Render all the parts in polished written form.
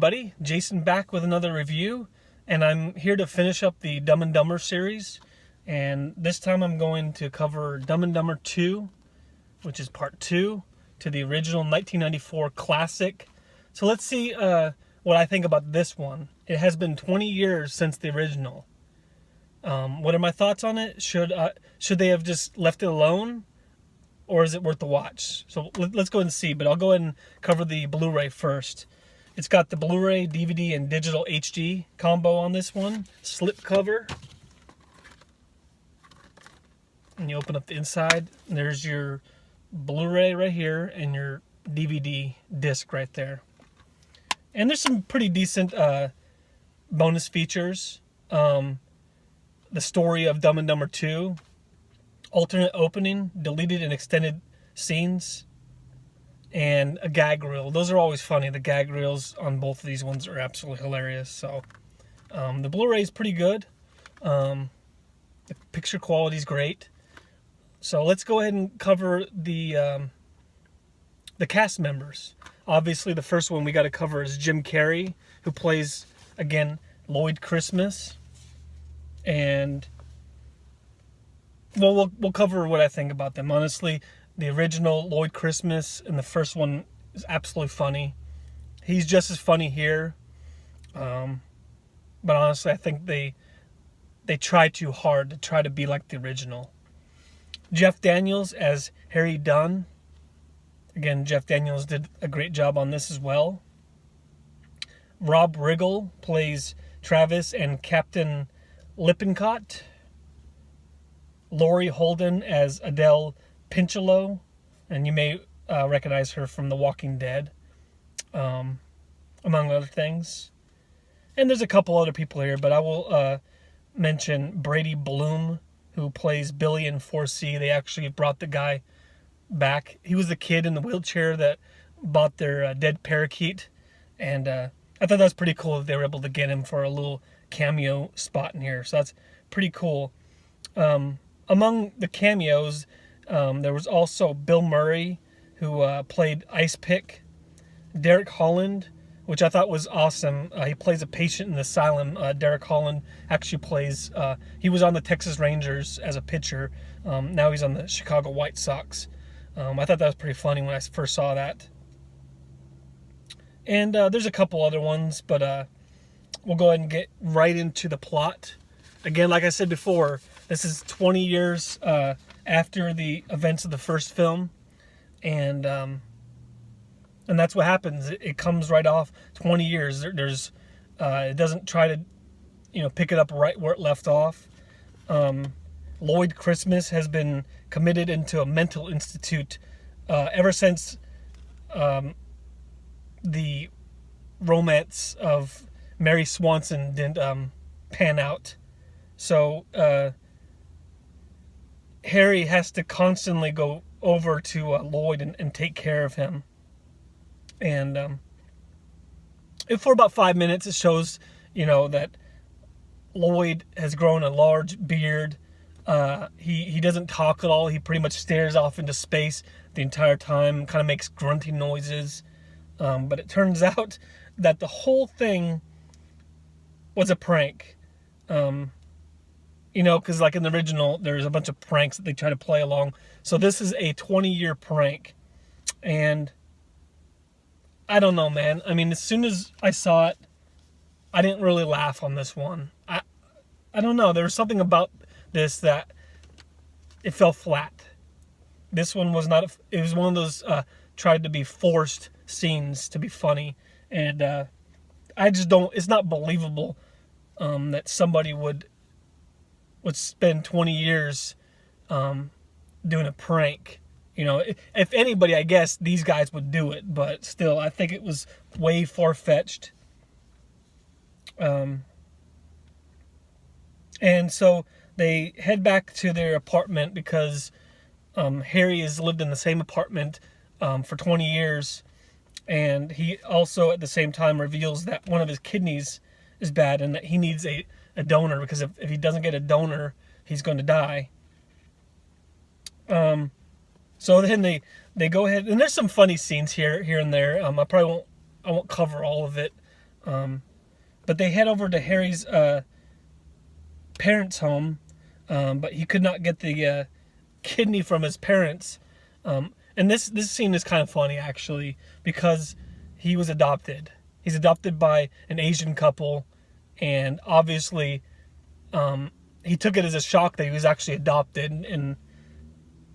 everybody, Jason back with another review, and I'm here to finish up the Dumb and Dumber series, and this time I'm going to cover Dumb and Dumber 2, which is part 2 to the original 1994 classic. So let's see what I think about this one. It has been 20 years since the original. What are my thoughts on it? Should they have just left it alone, or is it worth the watch? So let's go ahead and see, but I'll go ahead and cover the Blu-ray first. It's got the Blu-ray, DVD, and digital HD combo on this one. Slip cover. And you open up the inside, and there's your Blu-ray right here and your DVD disc right there. And there's some pretty decent bonus features. The story of Dumb and Dumber 2. Alternate opening, deleted and extended scenes, and a gag reel. Those are always funny. The gag reels on both of these ones are absolutely hilarious. So the Blu-ray is pretty good. The picture quality is great. So let's go ahead and cover the cast members. Obviously, the first one we got to cover is Jim Carrey, who plays, again, Lloyd Christmas. And well, we'll cover what I think about them. Honestly, the original Lloyd Christmas and the first one is absolutely funny. He's just as funny here. But honestly, I think they try too hard to try to be like the original. Jeff Daniels as Harry Dunn. Again, Jeff Daniels did a great job on this as well. Rob Riggle plays Travis and Captain Lippincott. Laurie Holden as Adele Pinchello, and you may recognize her from The Walking Dead, among other things. And there's a couple other people here, but I will mention Brady Bloom, who plays Billy in 4C. They actually brought the guy back. He was the kid in the wheelchair that bought their dead parakeet, and I thought that was pretty cool that they were able to get him for a little cameo spot in here. So that's pretty cool. Among the cameos, there was also Bill Murray, who played Ice Pick. Derek Holland, which I thought was awesome. He plays a patient in the asylum. Derek Holland actually plays, he was on the Texas Rangers as a pitcher. Now he's on the Chicago White Sox. I thought that was pretty funny when I first saw that. And there's a couple other ones, but we'll go ahead and get right into the plot. Again, like I said before, this is 20 years after the events of the first film, and that's what happens. It comes right off 20 years. There's it doesn't try to, pick it up right where it left off. Lloyd Christmas has been committed into a mental institute ever since the romance of Mary Swanson didn't pan out. So Harry has to constantly go over to Lloyd and take care of him. And for about 5 minutes, it shows, that Lloyd has grown a large beard. He doesn't talk at all. He pretty much stares off into space the entire time, kind of makes grunting noises. But it turns out that the whole thing was a prank. Because like in the original, there's a bunch of pranks that they try to play along. So this is a 20-year prank. And I don't know, man. I mean, as soon as I saw it, I didn't really laugh on this one. I don't know. There was something about this that it fell flat. This one was not. It was one of those tried to be forced scenes to be funny. And I just don't. It's not believable that somebody would spend 20 years doing a prank. If anybody, I guess these guys would do it, but still, I think it was way far-fetched. And so they head back to their apartment because Harry has lived in the same apartment for 20 years, and he also at the same time reveals that one of his kidneys is bad and that he needs a donor, because if he doesn't get a donor, he's going to die. So then they go ahead, and there's some funny scenes here and there. I won't cover all of it. But they head over to Harry's parents' home, but he could not get the kidney from his parents. And this scene is kind of funny, actually, because he was adopted. He's adopted by an Asian couple, and obviously he took it as a shock that he was actually adopted. And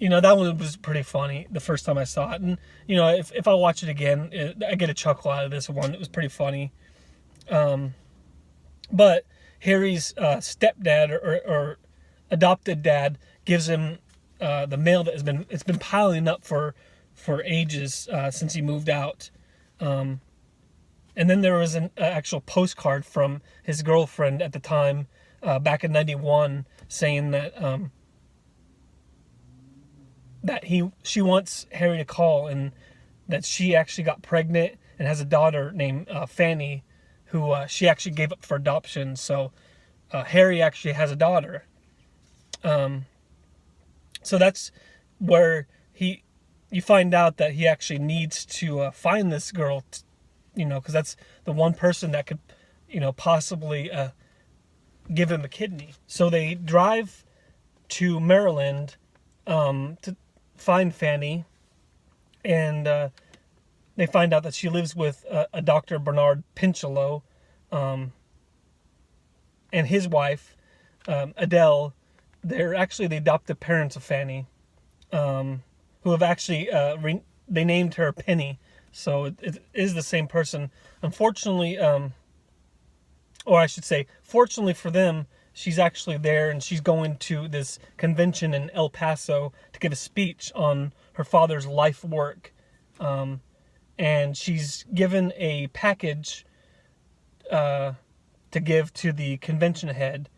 that one was pretty funny the first time I saw it. And if I watch it again, I get a chuckle out of this one. It was pretty funny. But Harry's stepdad or adopted dad gives him the mail that it's been piling up for ages since he moved out. And then there was an actual postcard from his girlfriend at the time, back in '91, saying that she wants Harry to call, and that she actually got pregnant and has a daughter named Fanny, who she actually gave up for adoption. So Harry actually has a daughter. So that's where you find out that he actually needs to find this girl, because that's the one person that could, possibly give him a kidney. So they drive to Maryland to find Fanny, and they find out that she lives with a Dr. Bernard Pinchlow, and his wife, Adele. They're actually the adoptive parents of Fanny, who have actually they named her Penny, so it is the same person. Unfortunately, or I should say, fortunately for them, she's actually there, and she's going to this convention in El Paso to give a speech on her father's life work, and she's given a package to give to the convention head.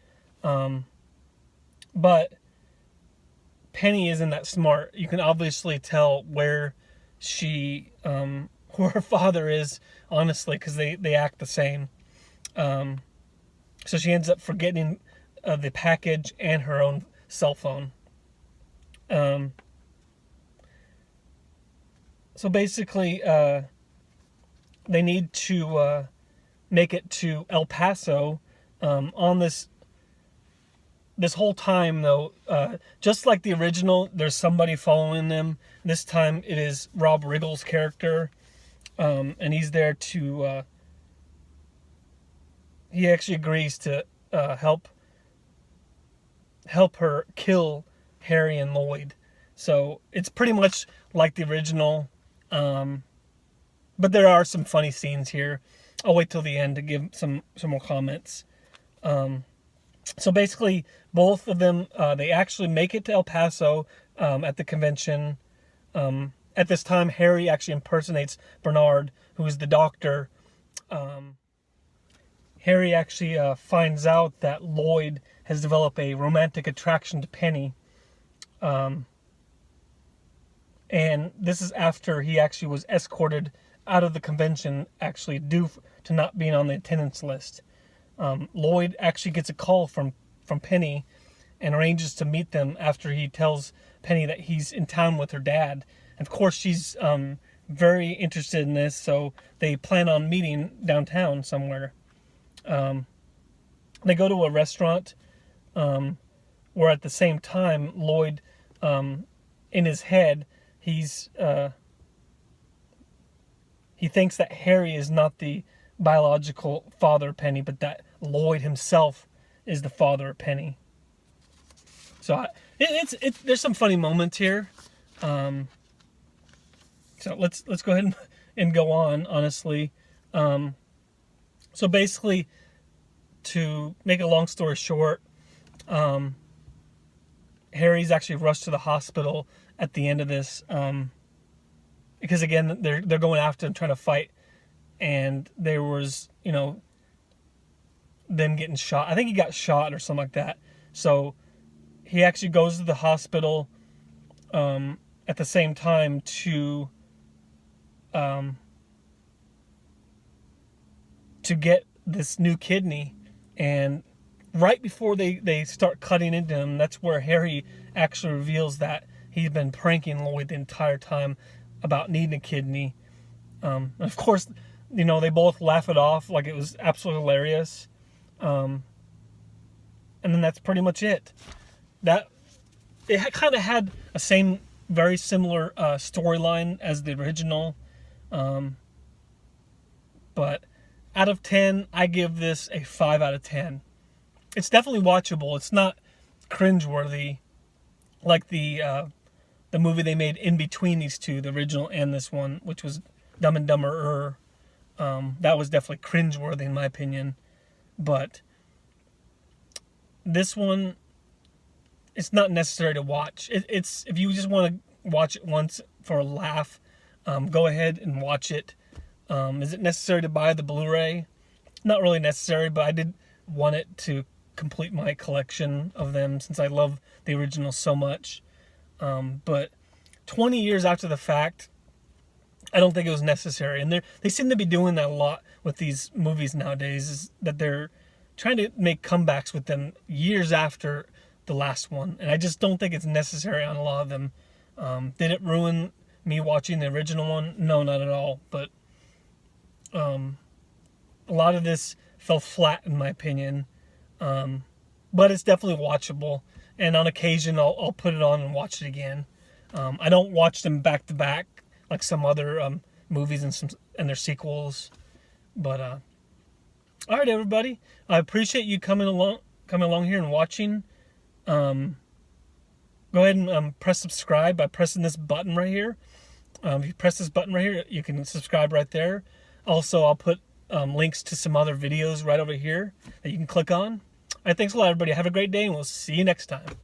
But Penny isn't that smart. You can obviously tell where who her father is, honestly, because they act the same. So she ends up forgetting the package and her own cell phone. So basically, they need to make it to El Paso. On this whole time, though, just like the original, there's somebody following them. This time it is Rob Riggle's character, and he's there to he actually agrees to help her kill Harry and Lloyd. So it's pretty much like the original, but there are some funny scenes here. I'll wait till the end to give some more comments. So basically, both of them, they actually make it to El Paso at the convention. At this time, Harry actually impersonates Bernard, who is the doctor. Harry actually finds out that Lloyd has developed a romantic attraction to Penny. And this is after he actually was escorted out of the convention, actually due to not being on the attendance list. Lloyd actually gets a call from Penny and arranges to meet them after he tells Penny that he's in town with her dad. And of course, she's very interested in this, so they plan on meeting downtown somewhere. They go to a restaurant where at the same time, Lloyd, in his head, he thinks that Harry is not the biological father of Penny, but that Lloyd himself is the father of Penny. So there's some funny moments here. So let's go ahead and go on, honestly. So basically, to make a long story short, Harry's actually rushed to the hospital at the end of this, because again, they're going after him, trying to fight, and there was, them getting shot. I think he got shot or something like that. So he actually goes to the hospital at the same time to get this new kidney. And right before they start cutting into him, that's where Harry actually reveals that he's been pranking Lloyd the entire time about needing a kidney. Of course, You know, they both laugh it off like it was absolutely hilarious. And then that's pretty much it. That it kind of had a very similar storyline as the original. But out of 10, I give this a 5 out of 10. It's definitely watchable. It's not cringeworthy like the movie they made in between these two, the original and this one, which was Dumb and Dumber. That was definitely cringeworthy in my opinion. But this one, it's not necessary to watch. It's if you just want to watch it once for a laugh, go ahead and watch it. Is it necessary to buy the Blu-ray? Not really necessary, but I did want it to complete my collection of them since I love the original so much. But 20 years after the fact, I don't think it was necessary. And they seem to be doing that a lot with these movies nowadays, is that they're trying to make comebacks with them years after the last one. And I just don't think it's necessary on a lot of them. Did it ruin me watching the original one? No, not at all. But a lot of this fell flat in my opinion. But it's definitely watchable. And on occasion, I'll put it on and watch it again. I don't watch them back to back like some other movies and their sequels. But all right, everybody, I appreciate you coming along here and watching. Go ahead and press subscribe by pressing this button right here. If you press this button right here, you can subscribe right there. Also, I'll put links to some other videos right over here that you can click on. All right, thanks a lot, everybody. Have a great day, and we'll see you next time.